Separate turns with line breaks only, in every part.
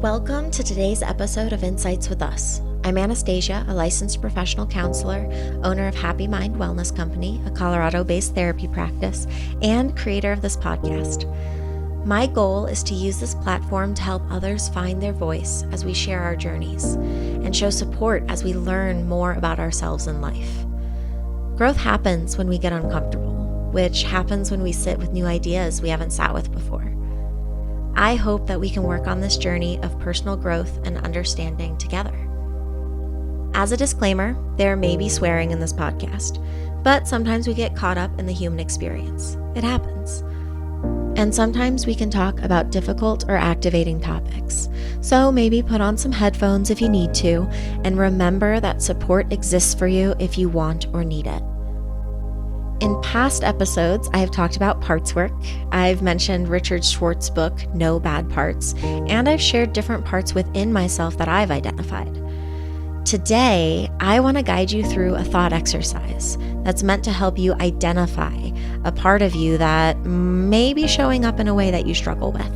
Welcome to today's episode of Insights with Us. I'm Anastasia, a licensed professional counselor, owner of Happy Mind Wellness Company, a Colorado-based therapy practice, and creator of this podcast. My goal is to use this platform to help others find their voice as we share our journeys and show support as we learn more about ourselves in life. Growth happens when we get uncomfortable, which happens when we sit with new ideas we haven't sat with before. I hope that we can work on this journey of personal growth and understanding together. As a disclaimer, there may be swearing in this podcast, but sometimes we get caught up in the human experience. It happens. And sometimes we can talk about difficult or activating topics. So maybe put on some headphones if you need to, and remember that support exists for you if you want or need it. In past episodes, I have talked about parts work. I've mentioned Richard Schwartz's book, No Bad Parts, and I've shared different parts within myself that I've identified. Today, I want to guide you through a thought exercise that's meant to help you identify a part of you that may be showing up in a way that you struggle with.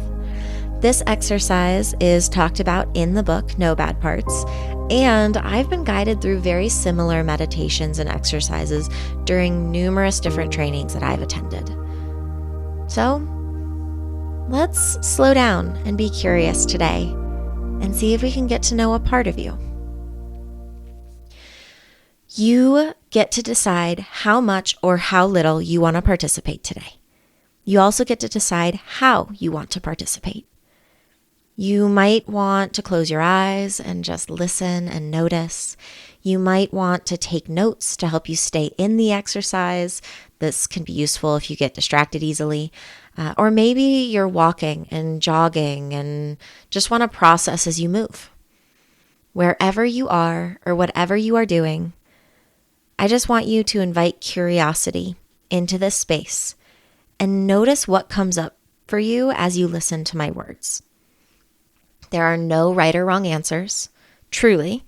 This exercise is talked about in the book, No Bad Parts, and I've been guided through very similar meditations and exercises during numerous different trainings that I've attended. So, let's slow down and be curious today and see if we can get to know a part of you. You get to decide how much or how little you want to participate today. You also get to decide how you want to participate. You might want to close your eyes and just listen and notice. You might want to take notes to help you stay in the exercise. This can be useful if you get distracted easily. Or maybe you're walking and jogging and just want to process as you move. Wherever you are or whatever you are doing, I just want you to invite curiosity into this space and notice what comes up for you as you listen to my words. There are no right or wrong answers, truly.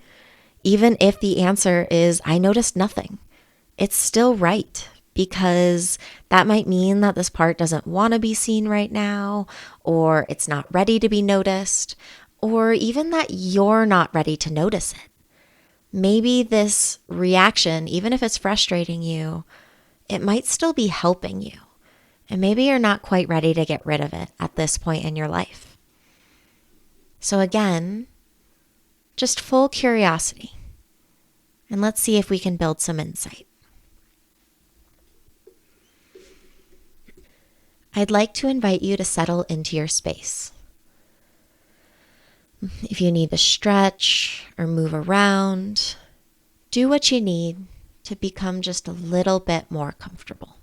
Even if the answer is, I noticed nothing, it's still right, because that might mean that this part doesn't want to be seen right now, or it's not ready to be noticed, or even that you're not ready to notice it. Maybe this reaction, even if it's frustrating you, it might still be helping you, and maybe you're not quite ready to get rid of it at this point in your life. So again, just full curiosity, and let's see if we can build some insight. I'd like to invite you to settle into your space. If you need to stretch or move around, do what you need to become just a little bit more comfortable.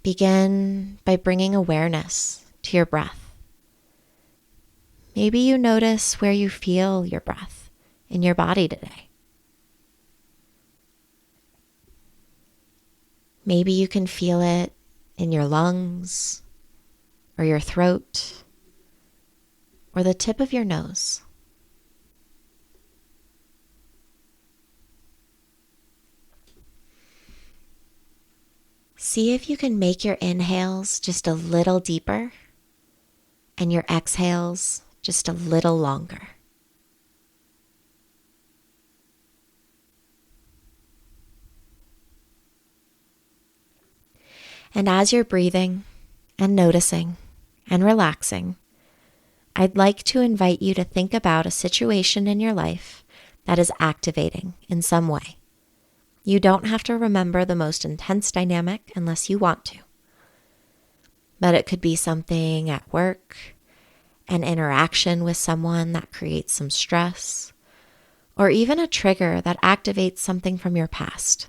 Begin by bringing awareness to your breath. Maybe you notice where you feel your breath in your body today. Maybe you can feel it in your lungs or your throat or the tip of your nose. See if you can make your inhales just a little deeper and your exhales just a little longer. And as you're breathing and noticing and relaxing, I'd like to invite you to think about a situation in your life that is activating in some way. You don't have to remember the most intense dynamic unless you want to. But it could be something at work, an interaction with someone that creates some stress, or even a trigger that activates something from your past.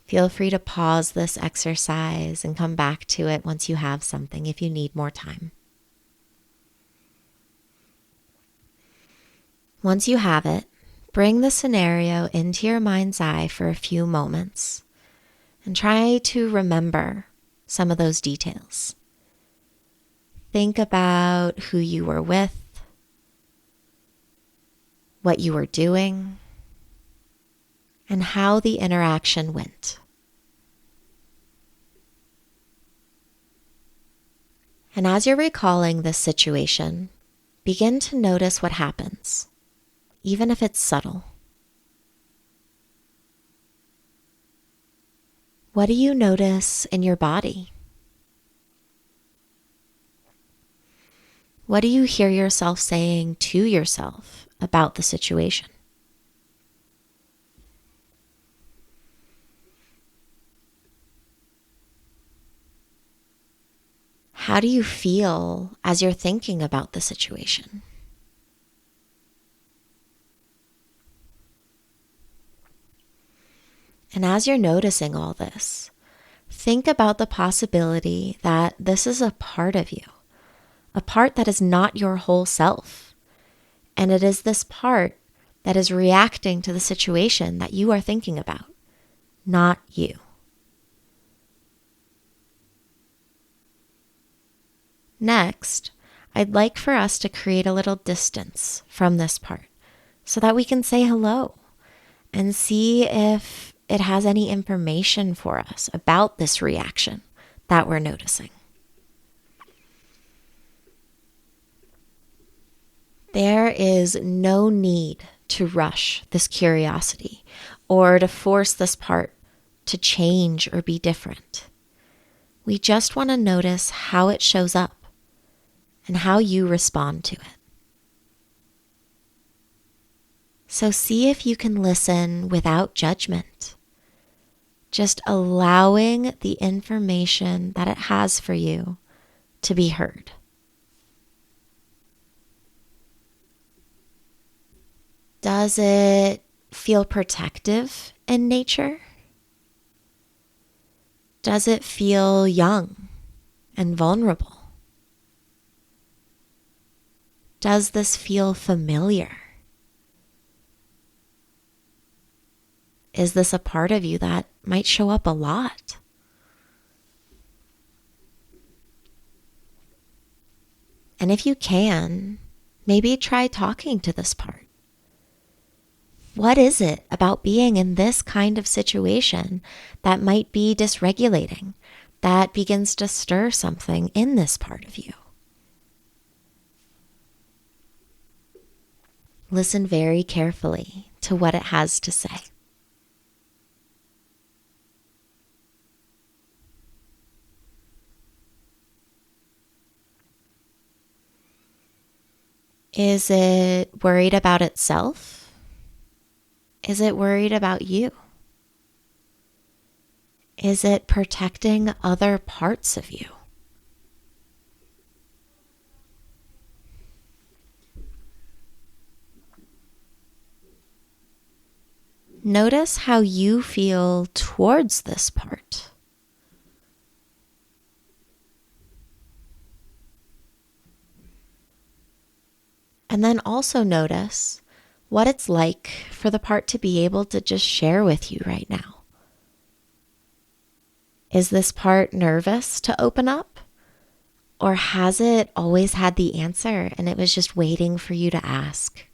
Feel free to pause this exercise and come back to it once you have something if you need more time. Once you have it, bring the scenario into your mind's eye for a few moments and try to remember some of those details. Think about who you were with, what you were doing, and how the interaction went. And as you're recalling this situation, begin to notice what happens, even if it's subtle. What do you notice in your body? What do you hear yourself saying to yourself about the situation? How do you feel as you're thinking about the situation? And as you're noticing all this, think about the possibility that this is a part of you, a part that is not your whole self. And it is this part that is reacting to the situation that you are thinking about, not you. Next, I'd like for us to create a little distance from this part so that we can say hello and see if it has any information for us about this reaction that we're noticing. There is no need to rush this curiosity or to force this part to change or be different. We just want to notice how it shows up and how you respond to it. So see if you can listen without judgment, just allowing the information that it has for you to be heard. Does it feel protective in nature? Does it feel young and vulnerable? Does this feel familiar? Is this a part of you that might show up a lot? And if you can, maybe try talking to this part. What is it about being in this kind of situation that might be dysregulating, that begins to stir something in this part of you? Listen very carefully to what it has to say. Is it worried about itself? Is it worried about you? Is it protecting other parts of you? Notice how you feel towards this part. And then also notice what it's like for the part to be able to just share with you right now. Is this part nervous to open up? Or has it always had the answer and it was just waiting for you to ask?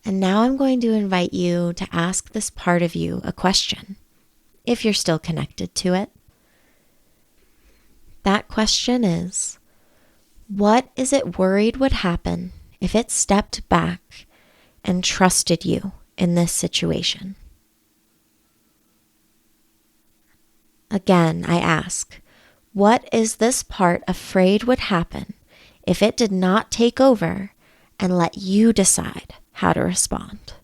And now I'm going to invite you to ask this part of you a question, if you're still connected to it. That question is, what is it worried would happen if it stepped back and trusted you in this situation? Again, I ask, what is this part afraid would happen if it did not take over and let you decide how to respond?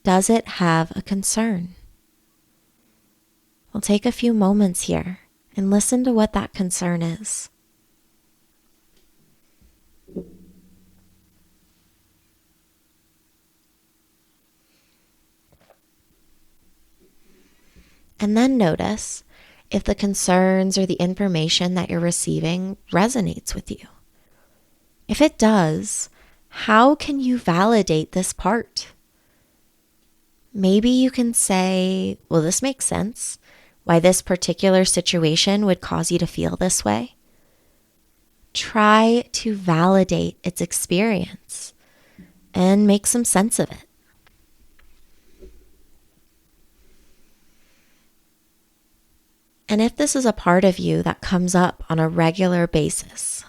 Does it have a concern? We'll take a few moments here and listen to what that concern is. And then notice if the concerns or the information that you're receiving resonates with you. If it does, how can you validate this part? Maybe you can say, well, this makes sense. Why this particular situation would cause you to feel this way. Try to validate its experience and make some sense of it. And if this is a part of you that comes up on a regular basis,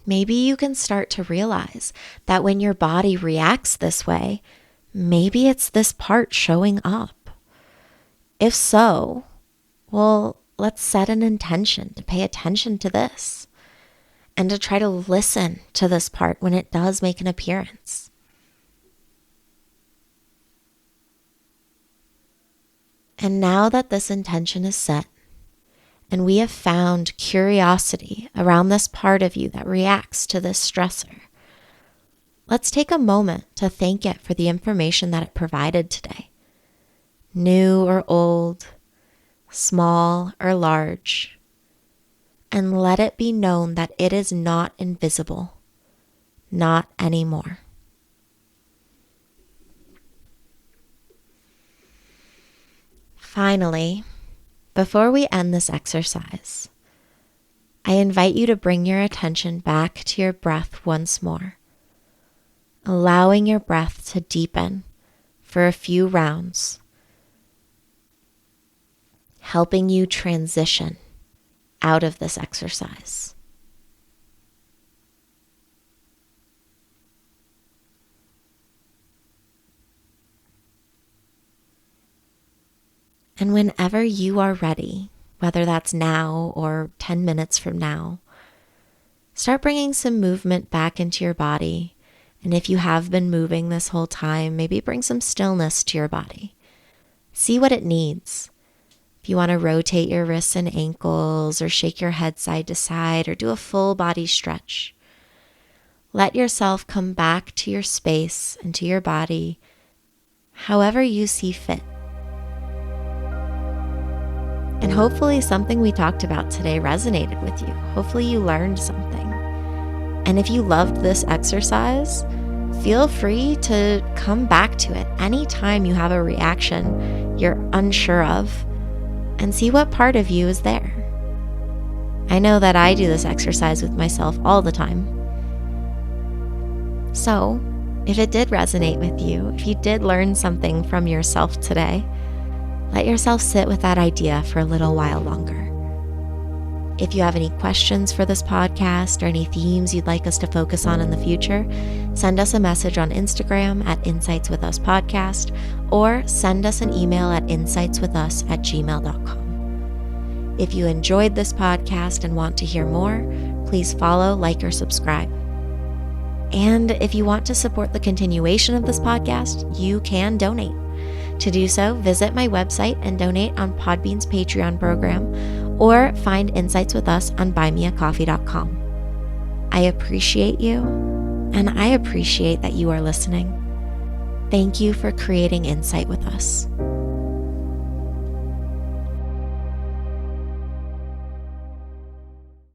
maybe you can start to realize that when your body reacts this way, maybe it's this part showing up. If so, well, let's set an intention to pay attention to this and to try to listen to this part when it does make an appearance. And now that this intention is set, and we have found curiosity around this part of you that reacts to this stressor, let's take a moment to thank it for the information that it provided today. New or old, small or large, and let it be known that it is not invisible, not anymore. Finally, before we end this exercise, I invite you to bring your attention back to your breath once more, allowing your breath to deepen for a few rounds, helping you transition out of this exercise. And whenever you are ready, whether that's now or 10 minutes from now, start bringing some movement back into your body. And if you have been moving this whole time, maybe bring some stillness to your body. See what it needs. If you want to rotate your wrists and ankles or shake your head side to side or do a full body stretch, let yourself come back to your space and to your body however you see fit. And hopefully something we talked about today resonated with you. Hopefully you learned something. And if you loved this exercise, feel free to come back to it anytime you have a reaction you're unsure of and see what part of you is there. I know that I do this exercise with myself all the time. So, if it did resonate with you, if you did learn something from yourself today, let yourself sit with that idea for a little while longer. If you have any questions for this podcast or any themes you'd like us to focus on in the future, send us a message on Instagram at insightswithuspodcast or send us an email at insightswithus@gmail.com. If you enjoyed this podcast and want to hear more, please follow, like, or subscribe. And if you want to support the continuation of this podcast, you can donate. To do so, visit my website and donate on Podbean's Patreon program or find Insights with Us on buymeacoffee.com. I appreciate you, and I appreciate that you are listening. Thank you for creating insight with us.